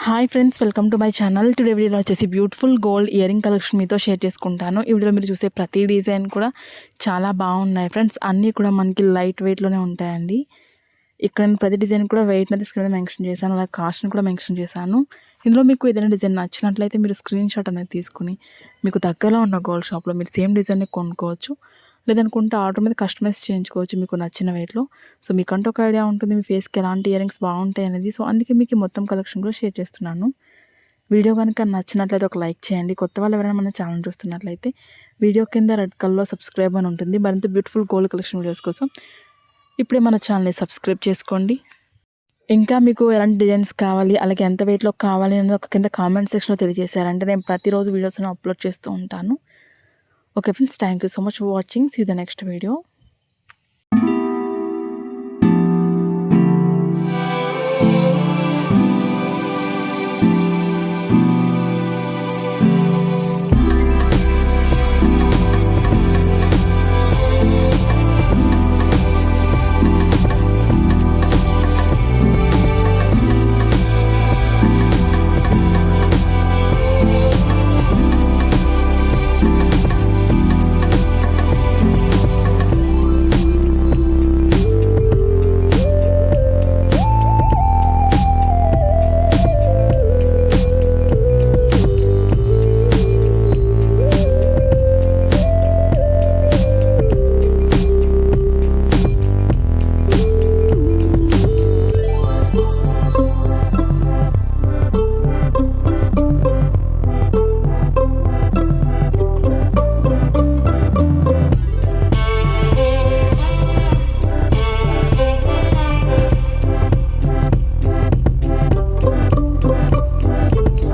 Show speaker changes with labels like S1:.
S1: Hi friends, welcome to my channel. Today వీడియోలో వచ్చేసి beautiful gold ear ring collection మీతో share చేసుకుంటాను. ఈ వీడియోలో మీరు చూసే ప్రతి డిజైన్ కూడా చాలా బాగున్నాయి ఫ్రెండ్స్. అన్నీ కూడా మనకి లైట్ వెయిట్లోనే ఉంటాయండి. ఇక్కడ నేను ప్రతి డిజైన్ కూడా వెయిట్ అనేది స్క్రీన్ మీద మెన్షన్ చేశాను, అలాగే కాస్ట్ని కూడా మెన్షన్ చేశాను. ఇందులో మీకు ఏదైనా డిజైన్ నచ్చినట్లయితే మీరు స్క్రీన్ షాట్ అనేది తీసుకుని మీకు దగ్గరలో ఉన్న గోల్డ్ షాప్లో మీరు సేమ్ డిజైన్ని కొనుక్కోవచ్చు. లేదనుకుంటే ఆర్డర్ మీద కస్టమైజ్ చేయించుకోవచ్చు మీకు నచ్చిన వెయిట్లో. సో మీకంటూ ఒక ఐడియా ఉంటుంది మీ ఫేస్కి ఎలాంటి ఇయర్ రింగ్స్ బాగుంటాయి అనేది. సో అందుకే మీకు మొత్తం కలెక్షన్ కూడా షేర్ చేస్తున్నాను. వీడియో కనుక నచ్చినట్లయితే ఒక లైక్ చేయండి. కొత్త వాళ్ళు ఎవరైనా మన ఛానల్ చూస్తున్నట్లయితే వీడియో కింద రెడ్ కలర్లో సబ్స్క్రైబ్ అని ఉంటుంది. మరింత బ్యూటిఫుల్ గోల్డ్ కలెక్షన్ వీడియోస్ కోసం ఇప్పుడే మన ఛానల్ని సబ్స్క్రైబ్ చేసుకోండి. ఇంకా మీకు ఎలాంటి డిజైన్స్ కావాలి, అలాగే ఎంత వెయిట్లో కావాలి అనేది ఒక కింద కామెంట్ సెక్షన్లో తెలియజేశారంటే నేను ప్రతిరోజు వీడియోస్ని అప్లోడ్ చేస్తూ ఉంటాను. Okay friends, thank you so much for watching. See you the next video.